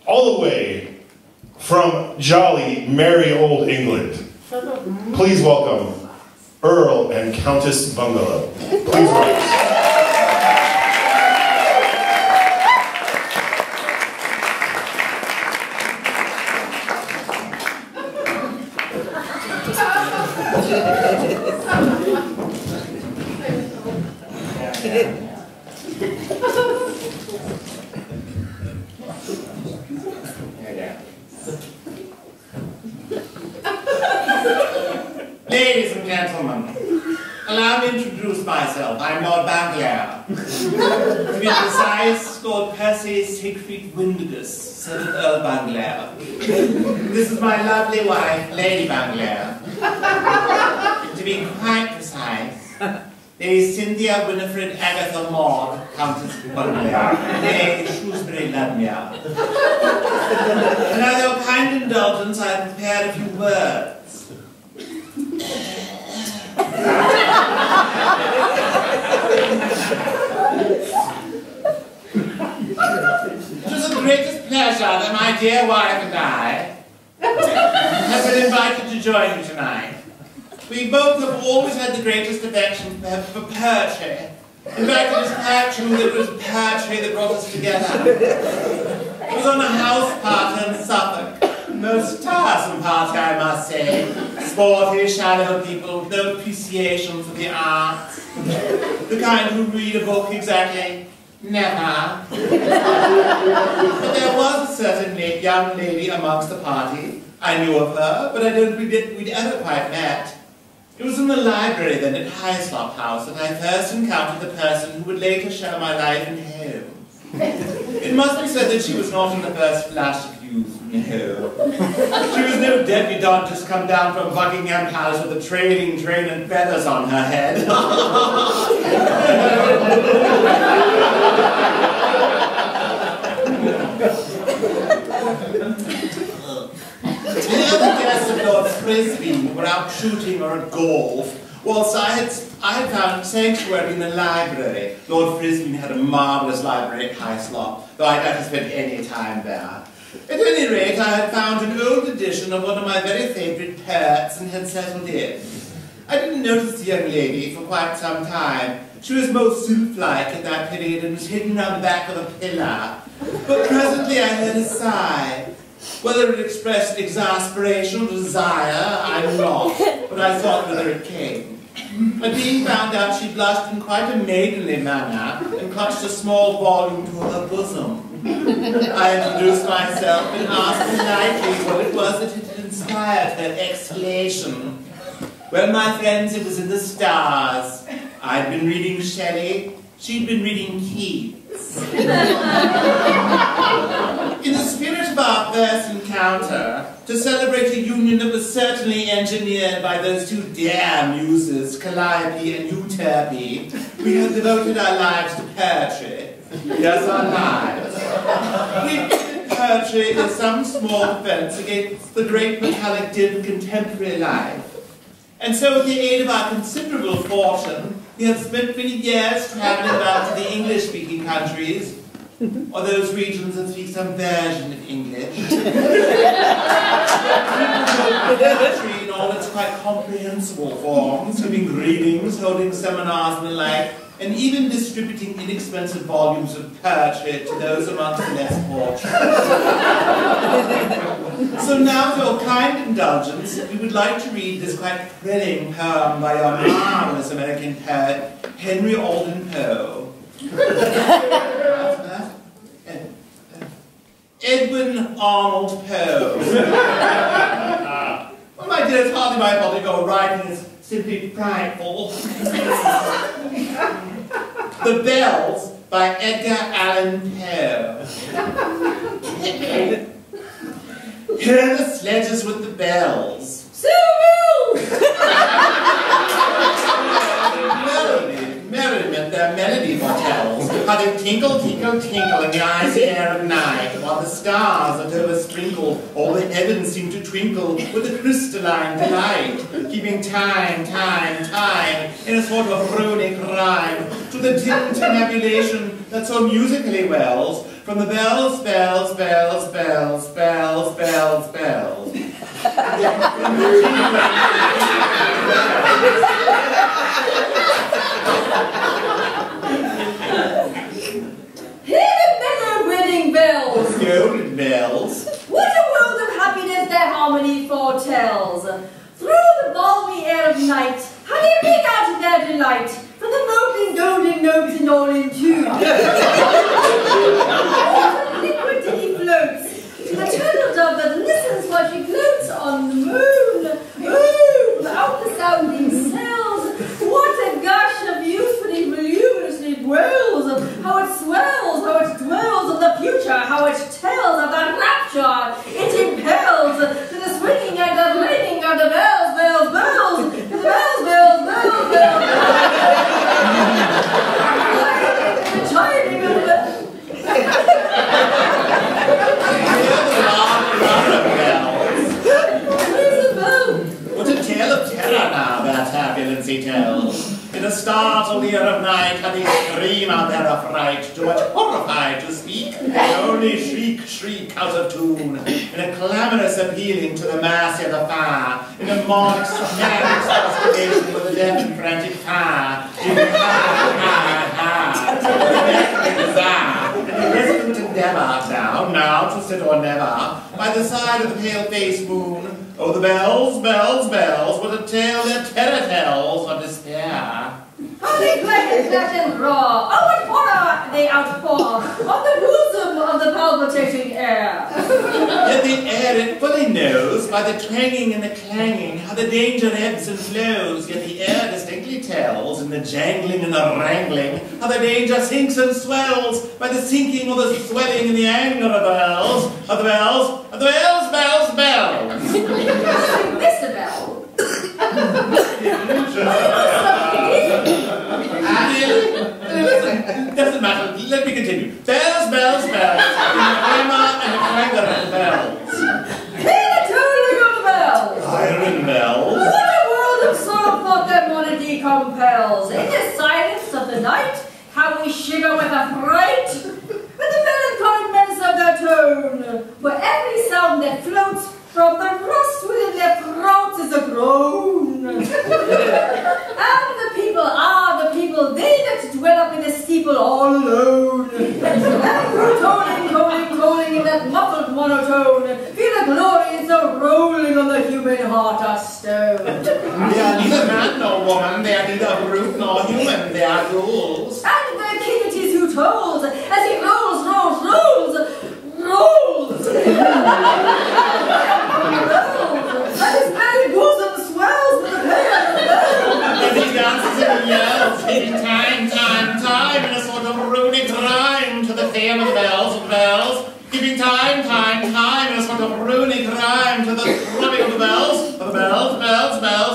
all the way from jolly, merry old England. Please welcome Earl and Countess Bungalow. Please rise. Ladies and gentlemen, allow me to introduce myself. I'm Lord Bungalow. To be precise, Lord Percy Siegfried Windigus, son of Earl Bungalow. This is my lovely wife, Lady Bungalow. To be quite precise, Lady Cynthia Winifred Agatha Maud, Countess Bungalow, Lady Shrewsbury Ludmere. And out of your kind indulgence, I have prepared a few words. It was the greatest pleasure that my dear wife and I have been invited to join you tonight. We both have always had the greatest affection for poetry. In fact, it was poetry that brought us together. It was on a house party in Suffolk. Most tiresome party, I must say. Sporty, shallow people with no appreciation for the arts. The kind who read a book exactly never. But there was a certain young lady amongst the party. I knew of her, but I don't think we'd ever quite met. It was in the library then at Hyslop House that I first encountered the person who would later share my life in home. It must be said that she was not in the first flash of youth, no. She was no debutante just come down from Buckingham Palace with a trailing train and feathers on her head. The other guests of Lord Frisbee were out shooting or at golf, whilst I had found sanctuary in the library. Lord Frisbee had a marvellous library at Hyslop, though I doubt he spent any time there. At any rate, I had found an old edition of one of my very favourite poets and had settled in. I didn't notice the young lady for quite some time. She was most sylph-like at that period and was hidden round the back of a pillar. But presently I heard a sigh. Whether it expressed exasperation or desire, I'm not, but I thought whether it came. And being found out, she blushed in quite a maidenly manner and clutched a small volume to her bosom. I introduced myself and asked politely what it was that had inspired her exhalation. Well, my friends, it was in the stars. I'd been reading Shelley, she'd been reading Keats. In the spirit of our first encounter, to celebrate a union that was certainly engineered by those two dear muses, Calliope and Euterpe, we had devoted our lives to poetry. Yes, our lives. We did poetry as some small defense against the great metallic din of contemporary life. And so with the aid of our considerable fortune, we have spent many years traveling about to the English-speaking countries, or those regions that speak some version of English. Poetry in all its quite comprehensible forms, giving greetings, holding seminars and the like, and even distributing inexpensive volumes of poetry to those amongst the less fortunate. So now, with your kind indulgence, we would like to read this quite thrilling poem by your marvelous American poet, Henry Alden Poe. Edwin Arnold Poe. Well, my dear, it's hardly my fault if your writing is simply frightful. The Bells by Edgar Allan Poe. Here are the sledges with the bells. Merriment their melody foretells, how they tinkle, tinkle, tinkle in the icy air of night, while the stars that oversprinkle all the heavens seem to twinkle with a crystalline delight, keeping time, time, time in a sort of runic rhyme to the dim tabulation that so musically wells from the bells, bells, bells, bells, bells, bells, bells. Hear the mellow wedding bells! Golden bells. What a world of happiness their harmony foretells! Through the balmy air of night, how they ring out in their delight, from the moping golden notes and all in tune. Liquid he floats, to the turtle dove that listens while she floats on the moon. Ooh, out the sounding cells, what a gush of youthfully voluminously dwells, how it swells, how it dwells of the future, how it tells of that rapture it impels, to the swinging and the ringing of the bells, bells, bells, to the bells, bells, bells, bells, the chiming of the bells. What a tale of terror now that ambulancy tells. In a startled ear of night, how they scream out their affright, too much horrified to speak, only shriek, shriek out of tune, in a clamorous appealing to the mass of the fire, in a mock manic expostulation with a deaf and frantic fire, giving and the resident endeavor now to sit or never, by the side of the pale-faced moon. Oh, the bells, bells, bells, what a tale their terror tells of despair. How they clash and roar, oh what horror they outpour, on the bosom of the palpitating air. Yet the air it fully knows, by the twanging and the clanging, how the danger ebbs and flows, yet the air distinctly tells, in the jangling and the wrangling, how the danger sinks and swells, by the sinking or the swelling in the anger of the bells, of the bells, of the bells, bells, bells. Mr. Bell. Doesn't matter, let me continue. Bells, bells, bells, in the clamor and the clangor of the bells. Hear the tolling of the bells! Iron bells. What a world of sorrow thought their monody compels. In the silence of the night, how we shiver with affright, with the melancholy menace of their tone, for every sound that floats from the rust within their throats is a groan. And the people are the people, they that dwell up in the steeple all alone. And through tolling in that muffled monotone, feel the glory in so rolling on the human heart of stone. They are neither man nor woman, they are neither brute nor human, they are ghouls. And the king it is who tolls, as he rolls, rolls, rolls, rolls. And his belly bosom swells with the pain of the bells. And he dances and he yells, giving time, time, time, in a sort of runic rhyme to the fame of the bells, giving time, time, time, in a sort of runic rhyme to the thrumming of the bells, bells, bells, bells,